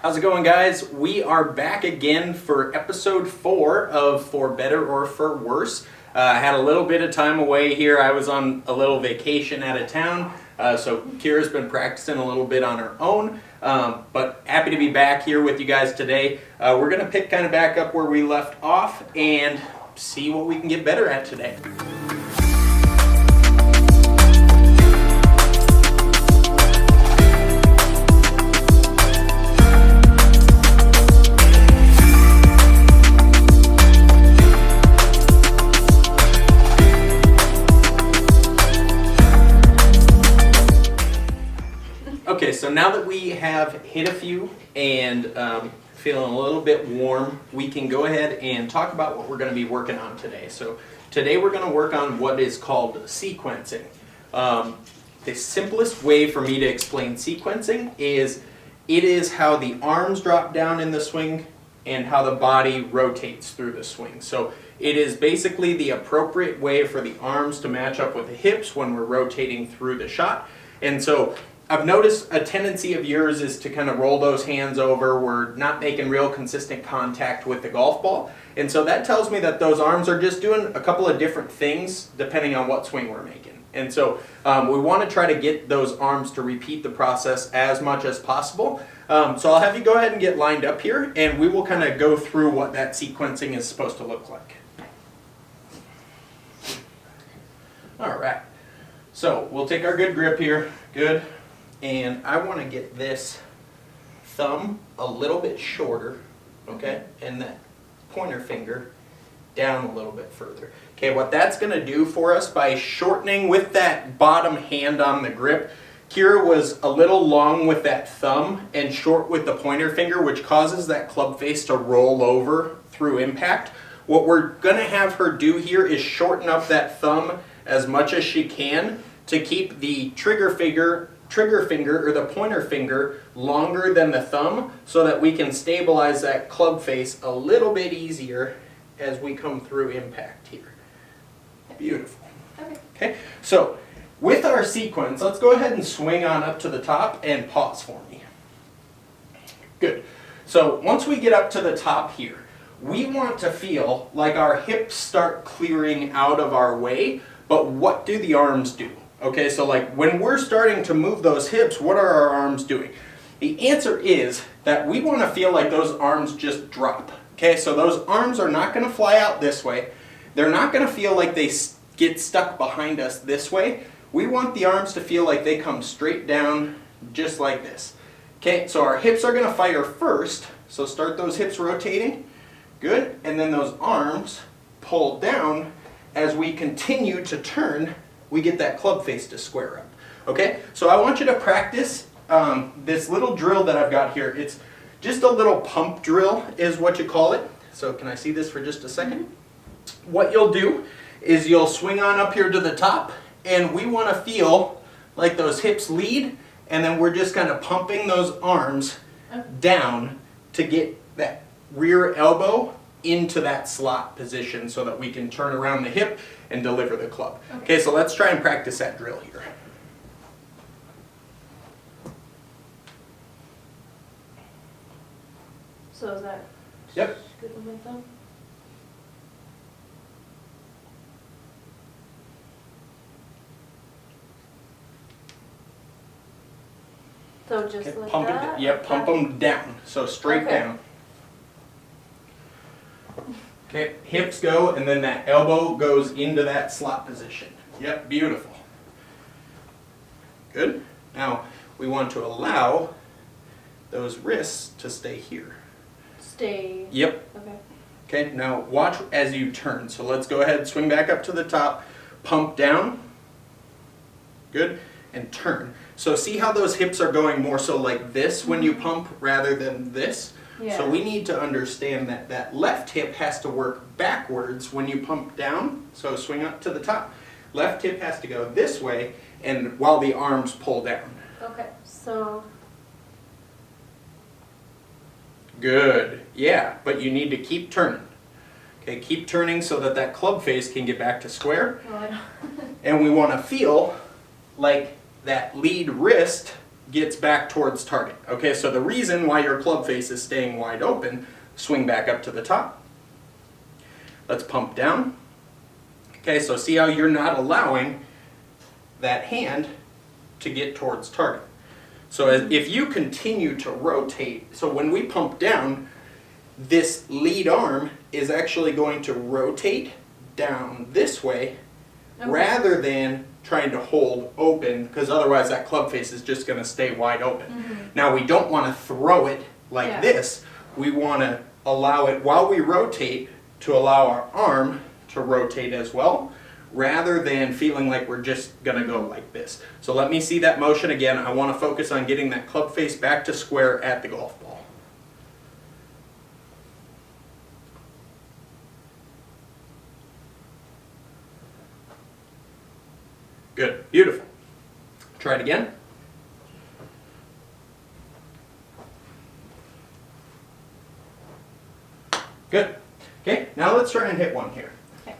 How's it going, guys? We are back again for episode 4 of For Better or For Worse. I had a little bit of time away here. I was on a little vacation out of town, so Kira's been practicing a little bit on her own, but happy to be back here with you guys today. We're going to pick kind of back up where we left off and see what we can get better at today. Okay, so now that we have hit a few and feeling a little bit warm, we can go ahead and talk about what we're going to be working on today. So today we're going to work on what is called sequencing. The simplest way for me to explain sequencing is it is how the arms drop down in the swing and how the body rotates through the swing. So it is basically the appropriate way for the arms to match up with the hips when we're rotating through the shot. And so I've noticed a tendency of yours is to kind of roll those hands over. We're not making real consistent contact with the golf ball. And so that tells me that those arms are just doing a couple of different things depending on what swing we're making. And so we want to try to get those arms to repeat the process as much as possible. So I'll have you go ahead and get lined up here and we will kind of go through what that sequencing is supposed to look like. All right. So we'll take our good grip here. Good. And I want to get this thumb a little bit shorter, okay, and that pointer finger down a little bit further. Okay, what that's going to do for us by shortening with that bottom hand on the grip, Kira was a little long with that thumb and short with the pointer finger, which causes that club face to roll over through impact. What we're going to have her do here is shorten up that thumb as much as she can to keep the trigger finger or the pointer finger longer than the thumb so that we can stabilize that club face a little bit easier as we come through impact here. Beautiful. Okay, so with our sequence, let's go ahead and swing on up to the top and pause for me. Good. So once we get up to the top here, we want to feel like our hips start clearing out of our way, but what do the arms do? Okay, so like when we're starting to move those hips, what are our arms doing? The answer is that we want to feel like those arms just drop. Okay, so those arms are not going to fly out this way. They're not going to feel like they get stuck behind us this way. We want the arms to feel like they come straight down just like this. Okay, so our hips are going to fire first. So start those hips rotating. Good, and then those arms pull down as we continue to turn. We get that club face to square up. Okay, so I want you to practice this little drill that I've got here. It's just a little pump drill is what you call it. So can I see this for just a second? What you'll do is you'll swing on up here to the top and we want to feel like those hips lead and then we're just kind of pumping those arms down to get that rear elbow into that slot position so that we can turn around the hip and deliver the club. Okay, so let's try and practice that drill here. So is that Yep. good with my thumb? So just Okay, like pump that? it. Yep, pump them down. So straight Okay. down. Okay, hips go and then that elbow goes into that slot position. Yep, beautiful. Good. Now we want to allow those wrists to stay here. Stay. Yep. Okay. Okay, now watch as you turn. So let's go ahead, swing back up to the top, pump down. Good. And turn. So see how those hips are going more so like this when you pump rather than this? Yeah. So we need to understand that that left hip has to work backwards when you pump down. So swing up to the top. Left hip has to go this way and while the arms pull down. Okay, so. Good. Yeah, but you need to keep turning. Okay, keep turning so that that club face can get back to square. Oh, I know. And we want to feel like that lead wrist gets back towards target. Okay, so the reason why your club face is staying wide open, swing back up to the top. Let's pump down. Okay, so see how you're not allowing that hand to get towards target. So if you continue to rotate, so when we pump down, this lead arm is actually going to rotate down this way rather than trying to hold open, because otherwise that club face is just going to stay wide open. Now we don't want to throw it like this. We want to allow it while we rotate to allow our arm to rotate as well, rather than feeling like we're just going to go like this. So let me see that motion again. I want to focus on getting that club face back to square at the golf ball. Good, beautiful. Try it again. Good. Okay, now let's try and hit one here. Okay.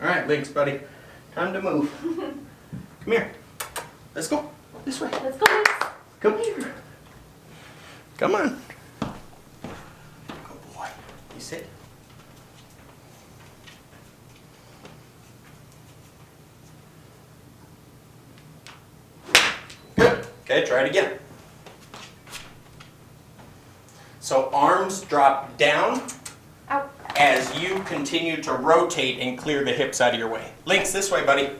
All right, Lynx, buddy. Time to move. Come here. Let's go. This way. Let's go, Lynx. Come here. Come on. Good boy. You sit. Good. Okay, try it again. So arms drop down Out. as you continue to rotate and clear the hips out of your way. Lynx, this way, buddy.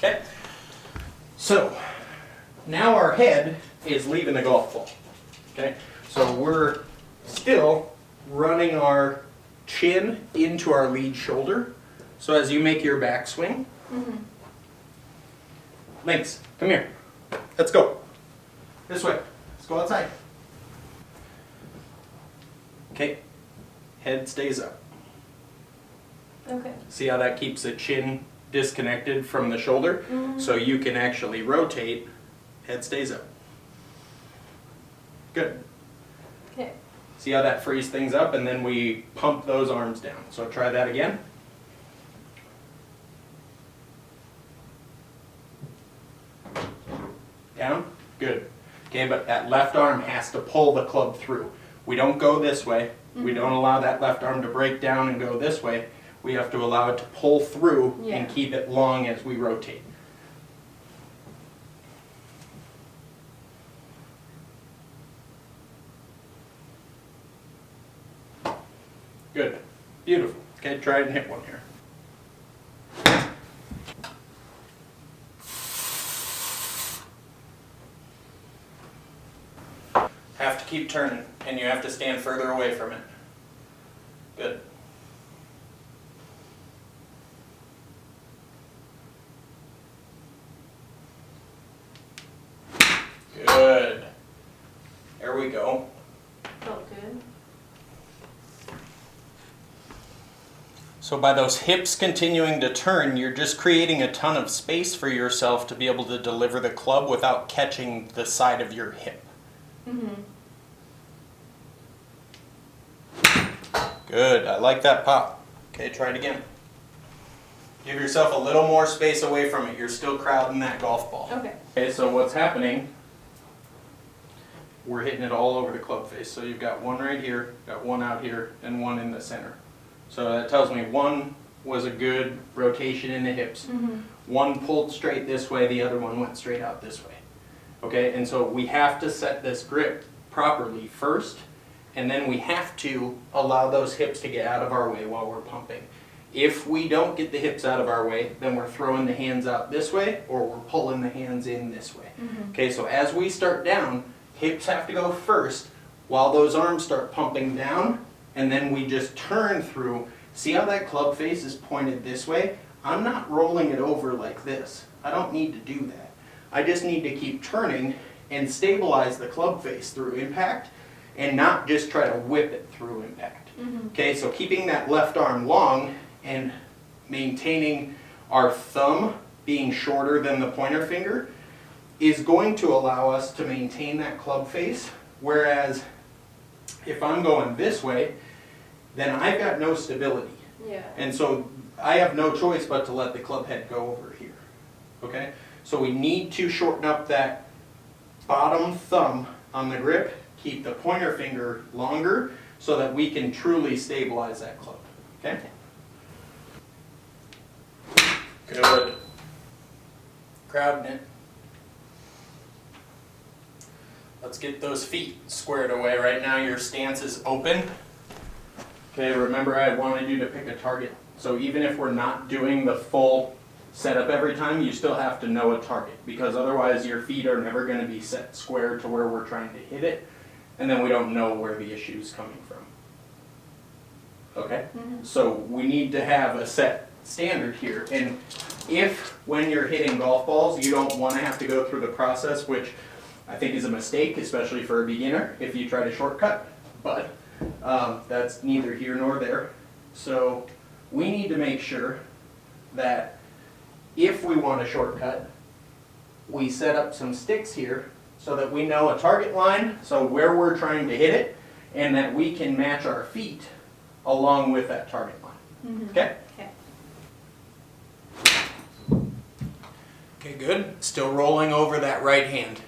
Okay, so now our head is leaving the golf ball. Okay, so we're still running our chin into our lead shoulder. So as you make your backswing, Lynx, come here. Let's go. This way. Let's go outside. Okay, head stays up. Okay. See how that keeps the chin disconnected from the shoulder? So you can actually rotate, head stays up. Good. Okay. See how that frees things up, and then we pump those arms down. So try that again. Down. Good. Okay, but that left arm has to pull the club through. We don't go this way. We don't allow that left arm to break down and go this way. We have to allow it to pull through and keep it long as we rotate. Good. Beautiful. Okay, try it and hit one here. Have to keep turning, and you have to stand further away from it. Good. Good. There we go. Felt good. So by those hips continuing to turn, you're just creating a ton of space for yourself to be able to deliver the club without catching the side of your hip. Good. I like that pop. Okay, try it again. Give yourself a little more space away from it. You're still crowding that golf ball. Okay. Okay, so what's happening, we're hitting it all over the club face. So you've got one right here, got one out here, and one in the center. So that tells me one was a good rotation in the hips. One pulled straight this way, the other one went straight out this way. Okay, and so we have to set this grip properly first, and then we have to allow those hips to get out of our way while we're pumping. If we don't get the hips out of our way, then we're throwing the hands out this way, or we're pulling the hands in this way. Okay, so as we start down, hips have to go first while those arms start pumping down, and then we just turn through. See how that club face is pointed this way? I'm not rolling it over like this. I don't need to do that. I just need to keep turning and stabilize the club face through impact and not just try to whip it through impact. Okay, so keeping that left arm long and maintaining our thumb being shorter than the pointer finger is going to allow us to maintain that club face, whereas if I'm going this way, then I've got no stability. Yeah. And so I have no choice but to let the club head go over here. Okay? So we need to shorten up that bottom thumb on the grip, keep the pointer finger longer so that we can truly stabilize that club. Okay? Good. Crowding it. Let's get those feet squared away. Right now your stance is open. Okay, remember I wanted you to pick a target. So even if we're not doing the full setup every time, you still have to know a target, because otherwise your feet are never going to be set square to where we're trying to hit it, and then we don't know where the issue is coming from. Okay? So we need to have a set standard here. And if when you're hitting golf balls you don't want to have to go through the process, which I think is a mistake, especially for a beginner, if you try to shortcut, but that's neither here nor there. So we need to make sure that if we want a shortcut, we set up some sticks here so that we know a target line, so where we're trying to hit it, and that we can match our feet along with that target line. Okay? Okay. Okay, good. Still rolling over that right hand.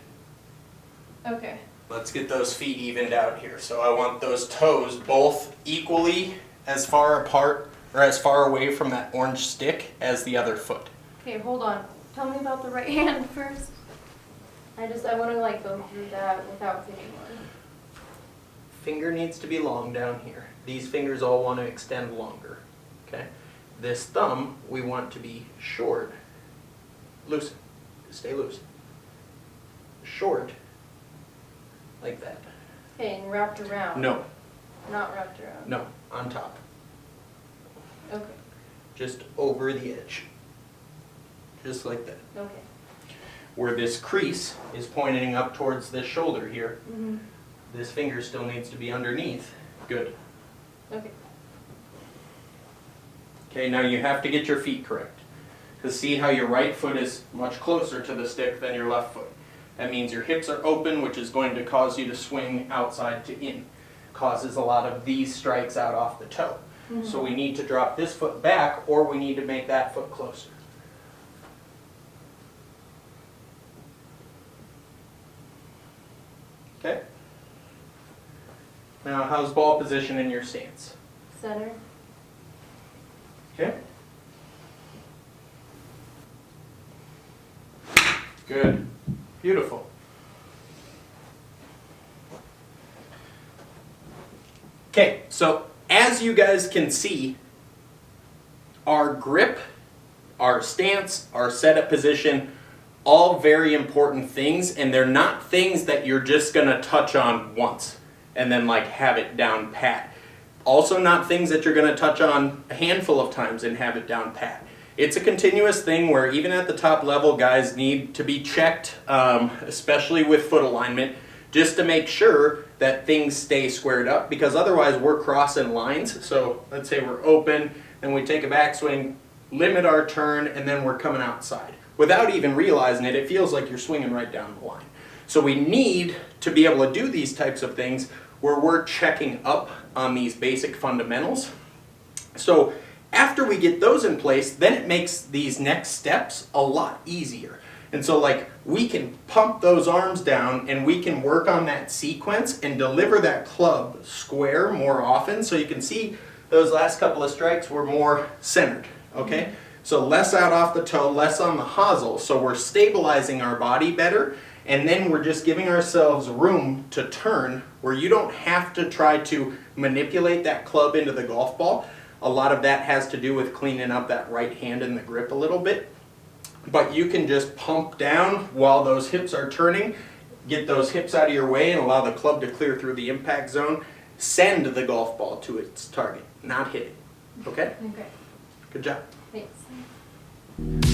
Okay. Let's get those feet evened out here. So I want those toes both equally as far apart or as far away from that orange stick as the other foot. Okay, hold on. Tell me about the right hand first. I want to like go through that without hitting one. Finger needs to be long down here. These fingers all want to extend longer. Okay? This thumb we want to be short. Loosen. Stay loose. Short. Like that. Okay, and wrapped around. No. Not wrapped around. No. On top. Okay. Just over the edge. Just like that. Okay. Where this crease is pointing up towards this shoulder here, Mhm. this finger still needs to be underneath. Good. Okay. Okay, now you have to get your feet correct. Because see how your right foot is much closer to the stick than your left foot. That means your hips are open, which is going to cause you to swing outside to in. Causes a lot of these strikes out off the toe. So we need to drop this foot back, or we need to make that foot closer. Okay? Now, how's ball position in your stance? Center. Okay? Good. Beautiful. Okay, so as you guys can see, our grip, our stance, our setup position, all very important things, and they're not things that you're just going to touch on once and then like have it down pat. Also not things that you're going to touch on a handful of times and have it down pat. It's a continuous thing where even at the top level, guys need to be checked, especially with foot alignment, just to make sure that things stay squared up, because otherwise we're crossing lines. So let's say we're open, then we take a backswing, limit our turn, and then we're coming outside. Without even realizing it, it feels like you're swinging right down the line. So we need to be able to do these types of things where we're checking up on these basic fundamentals. So after we get those in place, then it makes these next steps a lot easier. And so like we can pump those arms down and we can work on that sequence and deliver that club square more often. So you can see those last couple of strikes were more centered, okay? So less out off the toe, less on the hosel. So we're stabilizing our body better, and then we're just giving ourselves room to turn where you don't have to try to manipulate that club into the golf ball. A lot of that has to do with cleaning up that right hand in the grip a little bit. But you can just pump down while those hips are turning, get those hips out of your way and allow the club to clear through the impact zone. Send the golf ball to its target, not hit it. Okay? Okay. Good job. Thanks.